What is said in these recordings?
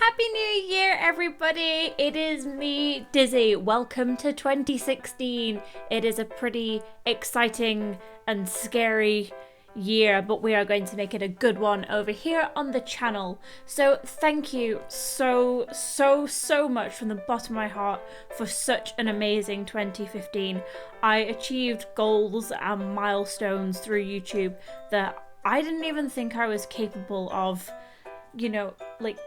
Happy New Year, everybody! It is me, Dizzy. Welcome to 2016. It is a pretty exciting and scary year, but we are going to make it a good one over here on the channel. So thank you so much from the bottom of my heart for such an amazing 2015. I achieved goals and milestones through YouTube that I didn't even think I was capable of, like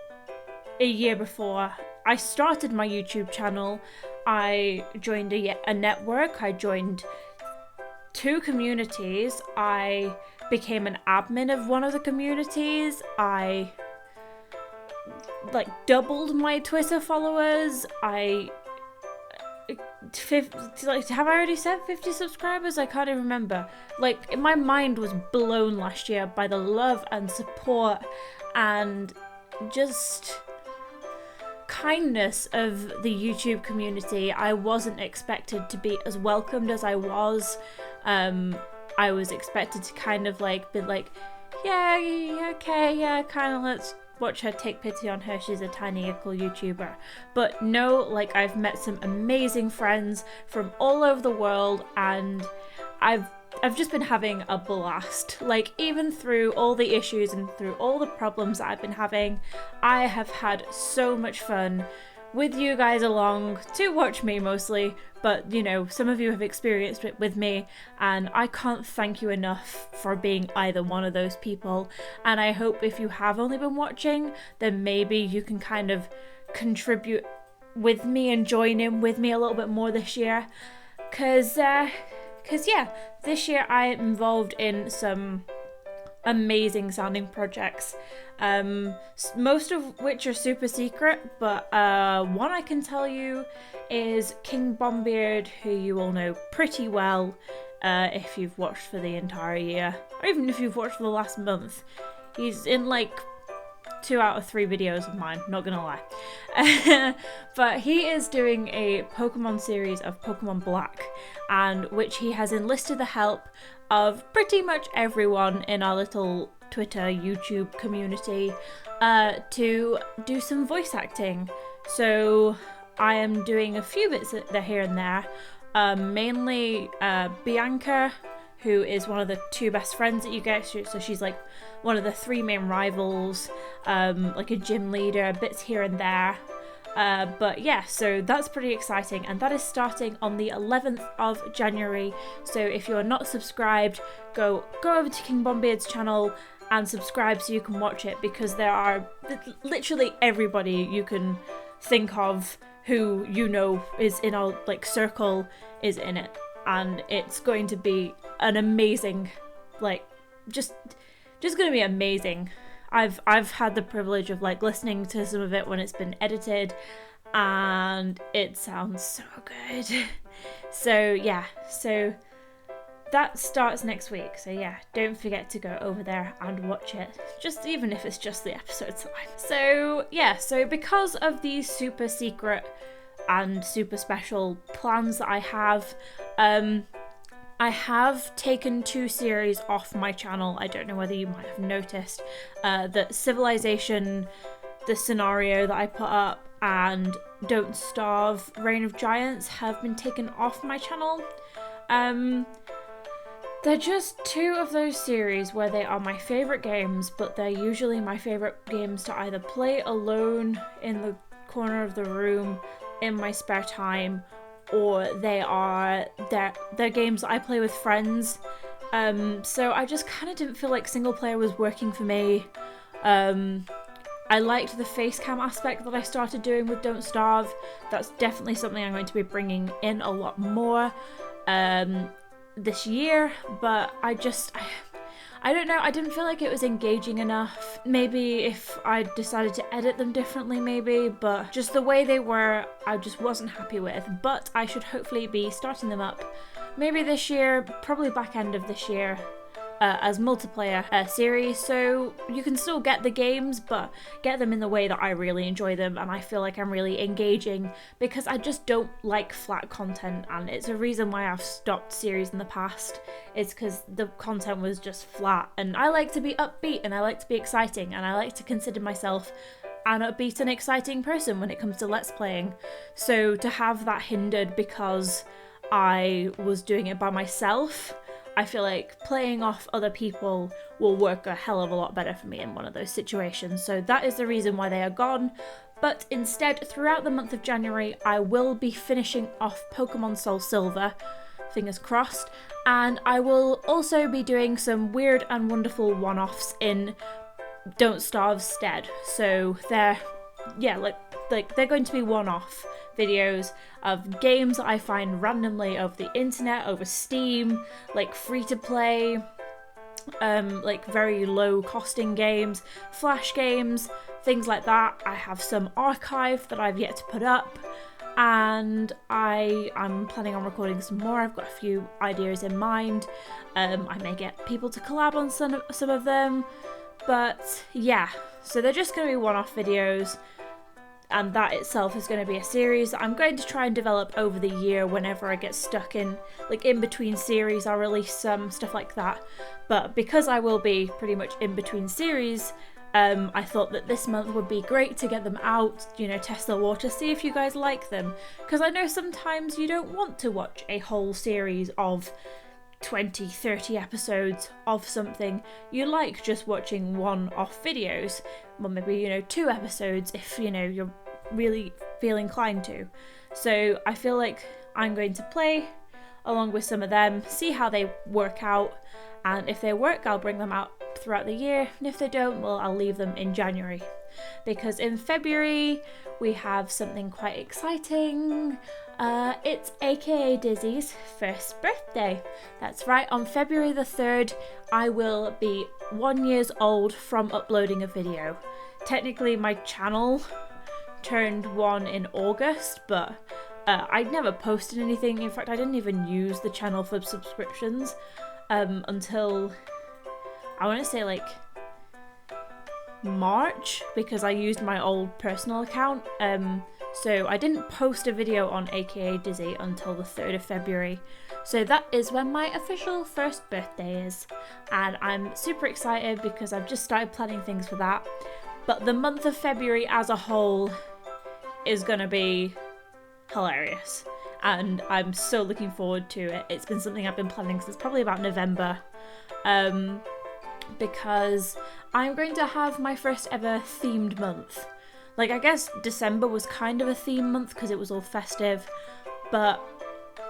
a year before I started my YouTube channel. I joined a network, I joined 2 communities, I became an admin of one of the communities, I doubled my Twitter followers, have I already said 50 subscribers? I can't even remember. My mind was blown last year by the love and support and just kindness of the YouTube community. I wasn't expected to be as welcomed as I was. I was expected to kind of be like, yeah, okay, yeah, kind of let's watch her, take pity on her, she's a tiny ickle YouTuber. But no, I've met some amazing friends from all over the world, and I've just been having a blast. Even through all the issues and through all the problems that I've been having, I have had so much fun with you guys along to watch me mostly, but some of you have experienced it with me, and I can't thank you enough for being either one of those people. And I hope if you have only been watching, then maybe you can kind of contribute with me and join in with me a little bit more this year, because yeah, this year I am involved in some amazing sounding projects, most of which are super secret, but one I can tell you is King Bombbeard, who you all know pretty well if you've watched for the entire year, or even if you've watched for the last month. He's in 2 out of 3 videos of mine, not gonna lie. But he is doing a Pokemon series of Pokemon Black, and which he has enlisted the help of pretty much everyone in our little Twitter, YouTube community to do some voice acting. So I am doing a few bits here and there, mainly Bianca, who is one of the 2 best friends that you get. So she's one of the 3 main rivals, a gym leader, bits here and there. But yeah, so that's pretty exciting, and that is starting on the 11th of January. So if you're not subscribed, go over to King Bombbeard's channel and subscribe so you can watch it, because there are literally everybody you can think of who is in our circle is in it, and it's going to be an amazing, just gonna be amazing. I've had the privilege of listening to some of it when it's been edited, and it sounds so good. So yeah, so that starts next week. So yeah, don't forget to go over there and watch it, just even if it's just the episode time. So yeah, so because of these super secret and super special plans that I have taken 2 series off my channel. I don't know whether you might have noticed that Civilization, the scenario that I put up, and Don't Starve, Reign of Giants have been taken off my channel. They're just 2 of those series where they are my favourite games, but they're usually my favourite games to either play alone in the corner of the room in my spare time, or they're games that I play with friends. So I just kind of didn't feel like single player was working for me. I liked the face cam aspect that I started doing with Don't Starve. That's definitely something I'm going to be bringing in a lot more this year, but I don't know, I didn't feel like it was engaging enough. Maybe if I decided to edit them differently, maybe, but just the way they were, I just wasn't happy with. But I should hopefully be starting them up maybe this year, probably back end of this year, as multiplayer series, so you can still get the games, but get them in the way that I really enjoy them and I feel like I'm really engaging, because I just don't like flat content, and it's a reason why I've stopped series in the past. It's because the content was just flat, and I like to be upbeat and I like to be exciting and I like to consider myself an upbeat and exciting person when it comes to Let's Playing. So to have that hindered because I was doing it by myself, I feel like playing off other people will work a hell of a lot better for me in one of those situations. So that is the reason why they are gone. But instead, throughout the month of January, I will be finishing off Pokemon Soul Silver, fingers crossed, and I will also be doing some weird and wonderful one-offs in Don't Starve's stead. So they're they're going to be one-off videos of games that I find randomly over the internet, over Steam, like free-to-play, like very low costing games, flash games, things like that. I have some archive that I've yet to put up, and I'm planning on recording some more. I've got a few ideas in mind. I may get people to collab on some of them, but yeah, so they're just going to be one-off videos, and that itself is going to be a series that I'm going to try and develop over the year. Whenever I get stuck in, like, in between series, I'll release some stuff like that. But because I will be pretty much in between series, I thought that this month would be great to get them out, you know, test the water, see if you guys like them. Because I know sometimes you don't want to watch a whole series of 20, 30 episodes of something. You like just watching one-off videos. Well, maybe, you know, 2 episodes if, you know, you're really feel inclined to. So I feel like I'm going to play along with some of them, see how they work out, and if they work, I'll bring them out throughout the year, and if they don't, well, I'll leave them in January. Because in February we have something quite exciting. It's aka Dizzy's first birthday. That's right, on February the 3rd I will be 1 year old from uploading a video. Technically my channel turned 1 in August, but I'd never posted anything. In fact, I didn't even use the channel for subscriptions until, I want to say, like March, because I used my old personal account. So I didn't post a video on aka Dizzy until the 3rd of February. So that is when my official first birthday is, and I'm super excited because I've just started planning things for that. But the month of February as a whole is gonna be hilarious, and I'm so looking forward to it. It's been something I've been planning since probably about November, because I'm going to have my first ever themed month. Like, I guess December was kind of a theme month because it was all festive, but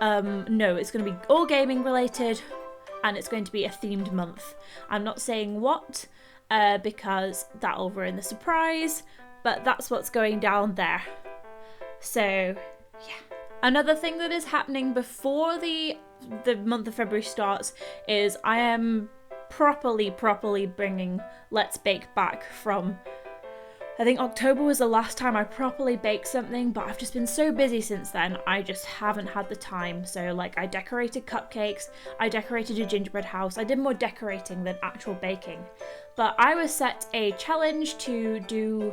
no, it's going to be all gaming related, and it's going to be a themed month. I'm not saying what, because that'll ruin the surprise, but that's what's going down there. So, yeah. Another thing that is happening before the month of February starts is I am properly bringing Let's Bake back from, I think October was the last time I properly baked something, but I've just been so busy since then, I just haven't had the time. So, like, I decorated cupcakes, I decorated a gingerbread house, I did more decorating than actual baking. But I was set a challenge to do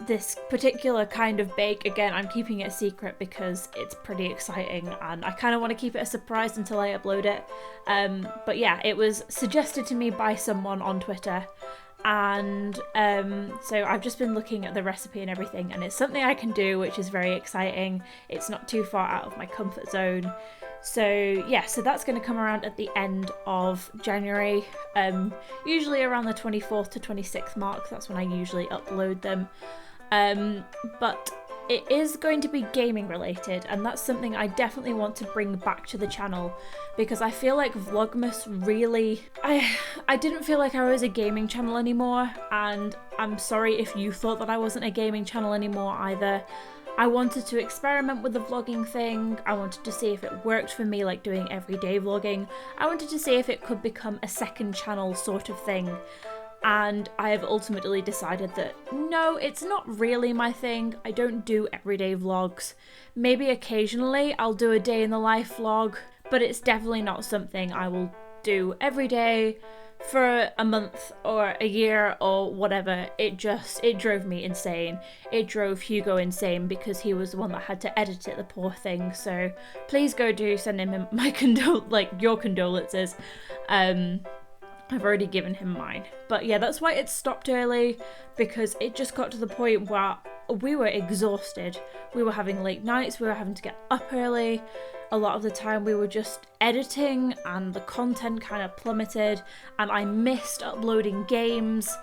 this particular kind of bake. Again, I'm keeping it a secret because it's pretty exciting and I kind of want to keep it a surprise until I upload it. But yeah, it was suggested to me by someone on Twitter, and so I've just been looking at the recipe and everything, and it's something I can do, which is very exciting. It's not too far out of my comfort zone. So yeah, so that's going to come around at the end of January, usually around the 24th to 26th mark. That's when I usually upload them. But it is going to be gaming related, and that's something I definitely want to bring back to the channel, because I feel like Vlogmas really, I didn't feel like I was a gaming channel anymore, and I'm sorry if you thought that I wasn't a gaming channel anymore either. I wanted to experiment with the vlogging thing. I wanted to see if it worked for me, like doing everyday vlogging. I wanted to see if it could become a second channel sort of thing. And I have ultimately decided that no, it's not really my thing. I don't do everyday vlogs. Maybe occasionally I'll do a day in the life vlog, but it's definitely not something I will do every day for a month or a year or whatever. It drove me insane. It drove Hugo insane because he was the one that had to edit it, the poor thing. So please go do send him my your condolences. I've already given him mine. But yeah, that's why it stopped early, because it just got to the point where we were exhausted. We were having late nights, we were having to get up early. A lot of the time we were just editing and the content kind of plummeted, and I missed uploading games.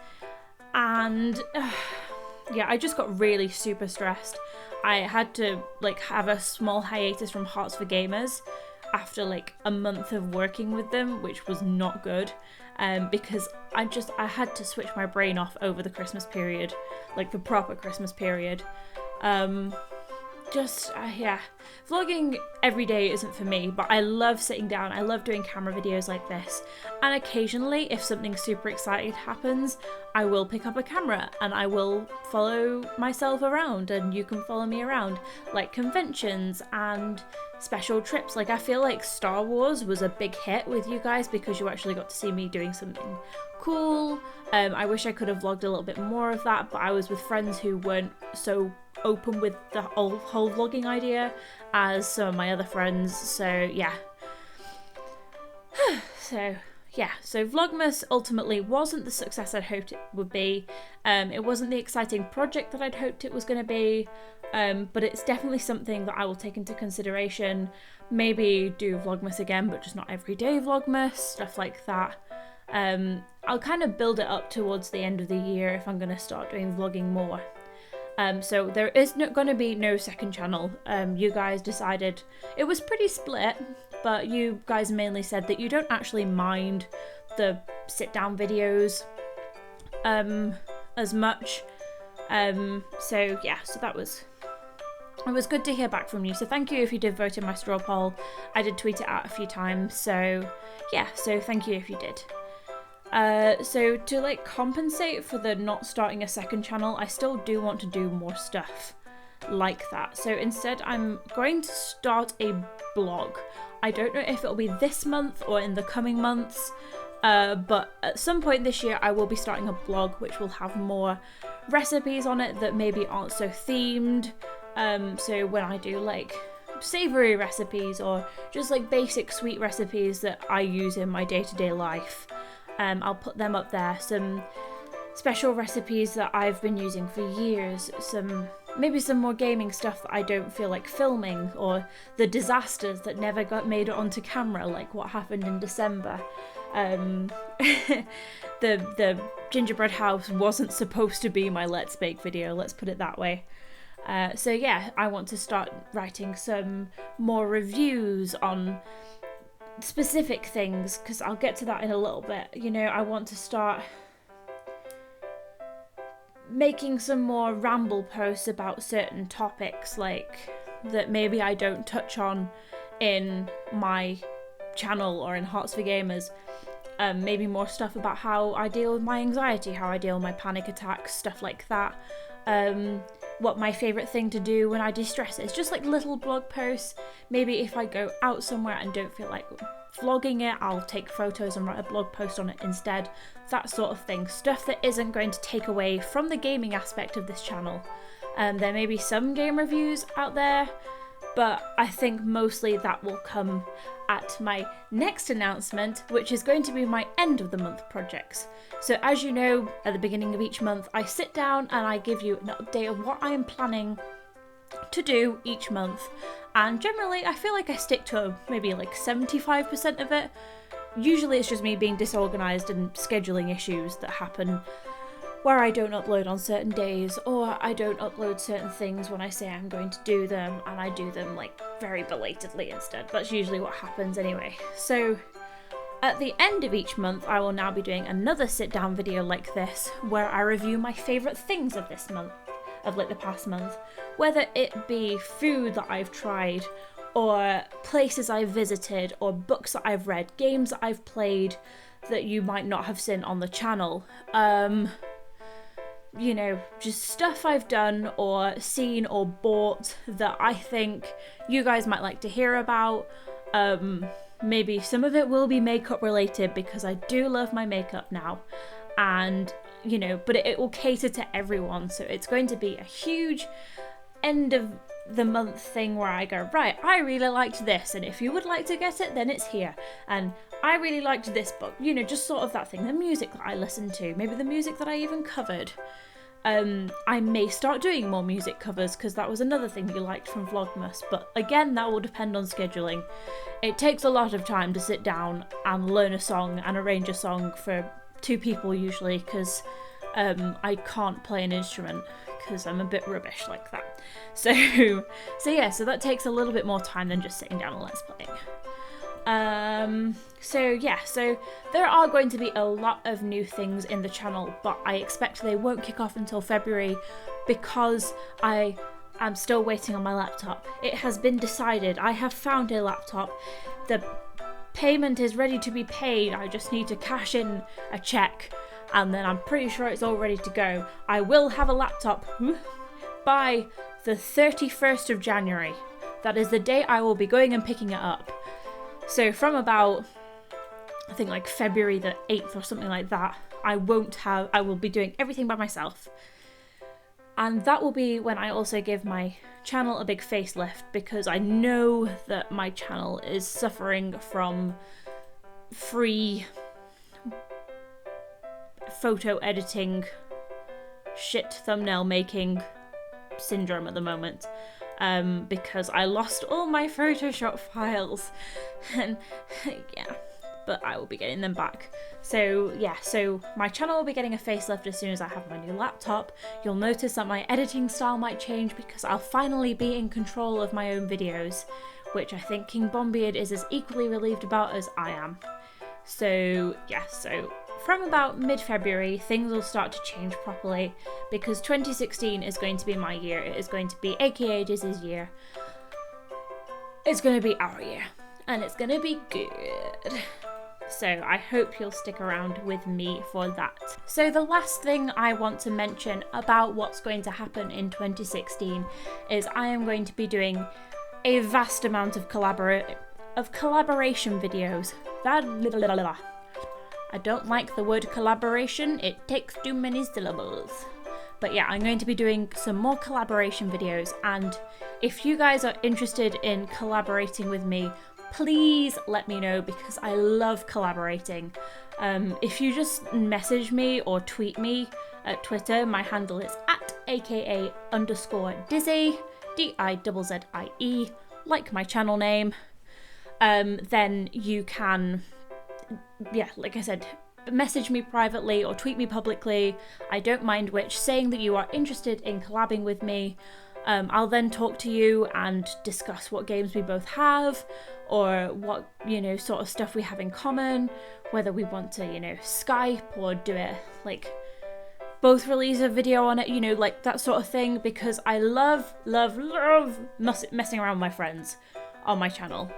And yeah, I just got really super stressed. I had to like have a small hiatus from Hearts for Gamers after like a month of working with them, which was not good. Because I had to switch my brain off over the Christmas period, like the proper Christmas period. Yeah, vlogging every day isn't for me, but I love sitting down. I love doing camera videos like this, and occasionally if something super exciting happens, I will pick up a camera and I will follow myself around, and you can follow me around, like conventions and special trips. Like I feel like Star Wars was a big hit with you guys because you actually got to see me doing something cool. I wish I could have vlogged a little bit more of that, but I was with friends who weren't so open with the whole vlogging idea as some of my other friends. So yeah. So Vlogmas ultimately wasn't the success I'd hoped it would be. It wasn't the exciting project that I'd hoped it was going to be, but it's definitely something that I will take into consideration. Maybe do Vlogmas again, but just not everyday Vlogmas, stuff like that. I'll kind of build it up towards the end of the year if I'm going to start doing vlogging more. So there is going to be no second channel. You guys decided it was pretty split, but you guys mainly said that you don't actually mind the sit down videos as much. So yeah, so it was good to hear back from you. So thank you if you did vote in my straw poll. I did tweet it out a few times. So yeah, so thank you if you did. So to like compensate for the not starting a second channel, I still do want to do more stuff like that. So instead I'm going to start a blog. I don't know if it'll be this month or in the coming months, but at some point this year I will be starting a blog which will have more recipes on it that maybe aren't so themed. So when I do like savoury recipes or just like basic sweet recipes that I use in my day-to-day life, I'll put them up there. Some special recipes that I've been using for years, maybe some more gaming stuff that I don't feel like filming, or the disasters that never got made it onto camera, like what happened in December. The gingerbread house wasn't supposed to be my Let's Bake video, let's put it that way. So yeah, I want to start writing some more reviews on specific things, because I'll get to that in a little bit. You know, I want to start making some more ramble posts about certain topics, like that maybe I don't touch on in my channel or in Hearts for Gamers. Maybe more stuff about how I deal with my anxiety, how I deal with my panic attacks, stuff like that. What my favourite thing to do when I de-stress is, just like little blog posts. Maybe if I go out somewhere and don't feel like vlogging it, I'll take photos and write a blog post on it instead. That sort of thing. Stuff that isn't going to take away from the gaming aspect of this channel. There may be some game reviews out there, but I think mostly that will come at my next announcement, which is going to be my end of the month projects. So as you know, at the beginning of each month, I sit down and I give you an update of what I am planning to do each month. And generally, I feel like I stick to maybe like 75% of it. Usually it's just me being disorganized and scheduling issues that happen where I don't upload on certain days, or I don't upload certain things when I say I'm going to do them, and I do them like very belatedly instead. That's usually what happens anyway. So at the end of each month, I will now be doing another sit down video like this, where I review my favourite things of this month, of like the past month, whether it be food that I've tried, or places I've visited, or books that I've read, games that I've played that you might not have seen on the channel. You know, just stuff I've done or seen or bought that I think you guys might like to hear about. Maybe some of it will be makeup related, because I do love my makeup now, and you know, but it will cater to everyone. So it's going to be a huge end of the month thing where I go, right, I really liked this, and if you would like to get it, then it's here. And I really liked this book, you know, just sort of that thing. The music that I listened to, maybe the music that I even covered. I may start doing more music covers, because that was another thing you liked from Vlogmas, but again, that will depend on scheduling. It takes a lot of time to sit down and learn a song and arrange a song for 2 people usually, because I can't play an instrument because I'm a bit rubbish like that. So that takes a little bit more time than just sitting down and let's playing. So there are going to be a lot of new things in the channel, but I expect they won't kick off until February because I am still waiting on my laptop. It has been decided. I have found a laptop. The payment is ready to be paid. I just need to cash in a check, and then I'm pretty sure it's all ready to go. I will have a laptop by the 31st of January. That is the day I will be going and picking it up. So from about, I think like February the 8th or something like that, I will be doing everything by myself. And that will be when I also give my channel a big facelift, because I know that my channel is suffering from free photo editing, shit thumbnail making syndrome at the moment. Because I lost all my Photoshop files, and yeah, but I will be getting them back. So my channel will be getting a facelift as soon as I have my new laptop. You'll notice that my editing style might change because I'll finally be in control of my own videos, which I think King Bombeard is as equally relieved about as I am. So from about mid-February, things will start to change properly, because 2016 is going to be my year. It is going to be aka Dizzy's year. It's going to be our year, and it's going to be good. So I hope you'll stick around with me for that. So the last thing I want to mention about what's going to happen in 2016 is I am going to be doing a vast amount of collaboration videos. I don't like the word collaboration, it takes too many syllables. But yeah, I'm going to be doing some more collaboration videos, and if you guys are interested in collaborating with me, please let me know, because I love collaborating. If you just message me or tweet me at Twitter, my handle is @aka_Dizzy, DIZZIE, like my channel name. Then you can, like I said, message me privately or tweet me publicly. I don't mind which, saying that you are interested in collabing with me. I'll then talk to you and discuss what games we both have, or what, sort of stuff we have in common, whether we want to, Skype or do it like both release a video on it, like that sort of thing, because I love messing around with my friends on my channel.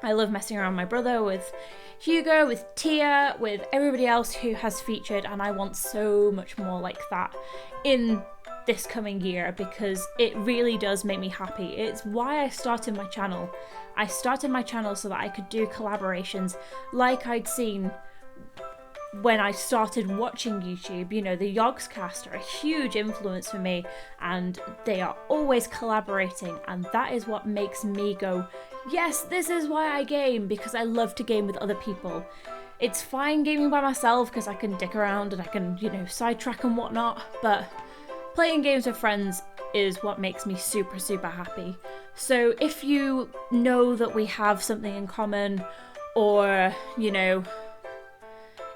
I love messing around with my brother, with Hugo, with Tia, with everybody else who has featured, and I want so much more like that in this coming year, because it really does make me happy. It's why I started my channel. I started my channel so that I could do collaborations like I'd seen when I started watching YouTube. The Yogscast are a huge influence for me, and they are always collaborating, and that is what makes me go, yes, this is why I game, because I love to game with other people. It's fine gaming by myself because I can dick around and I can, sidetrack and whatnot, but playing games with friends is what makes me super, super happy. So if you know that we have something in common, or,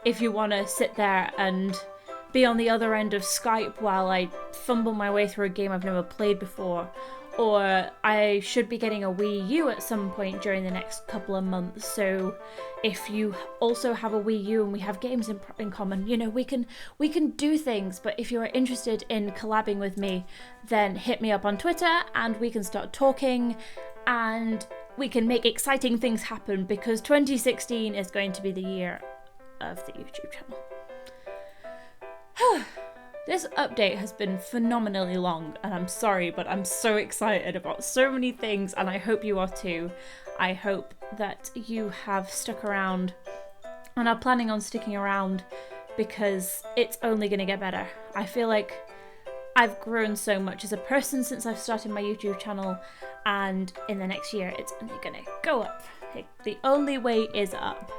if you want to sit there and be on the other end of Skype while I fumble my way through a game I've never played before, or I should be getting a Wii U at some point during the next couple of months, so if you also have a Wii U and we have games in common, we can do things. But if you are interested in collabing with me, then hit me up on Twitter and we can start talking, and we can make exciting things happen, because 2016 is going to be the year of the YouTube channel. This update has been phenomenally long, and I'm sorry, but I'm so excited about so many things, and I hope you are too. I hope that you have stuck around and are planning on sticking around, because it's only going to get better. I feel like I've grown so much as a person since I've started my YouTube channel, and in the next year it's only gonna go up. The only way is up.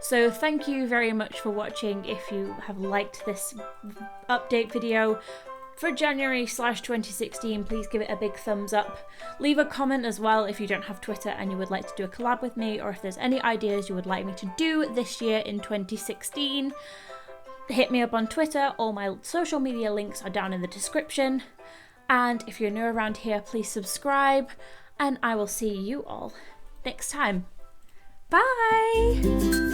So thank you very much for watching. If you have liked this update video for January/2016, please give it a big thumbs up. Leave a comment as well if you don't have Twitter and you would like to do a collab with me, or if there's any ideas you would like me to do this year in 2016. Hit me up on Twitter. All my social media links are down in the description. And if you're new around here, please subscribe, and I will see you all next time. Bye!